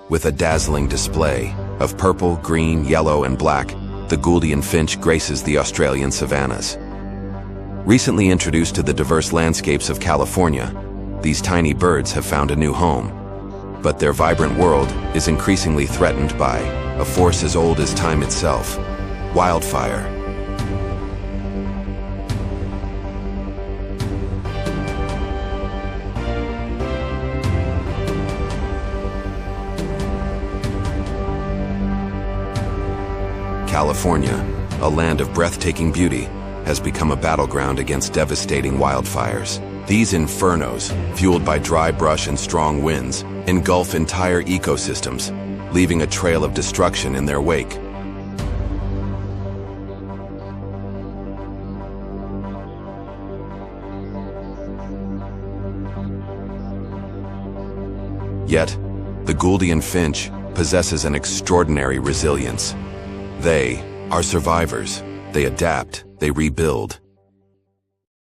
With a dazzling display of purple, green, yellow, and black, the Gouldian Finch graces the Australian savannas. Recently introduced to the diverse landscapes of California, these tiny birds have found a new home. But their vibrant world is increasingly threatened by a force as old as time itself: wildfire. California, a land of breathtaking beauty, has become a battleground against devastating wildfires. These infernos, fueled by dry brush and strong winds, engulf entire ecosystems, leaving a trail of destruction in their wake. Yet, the Gouldian Finch possesses an extraordinary resilience. They are survivors. They adapt, they rebuild,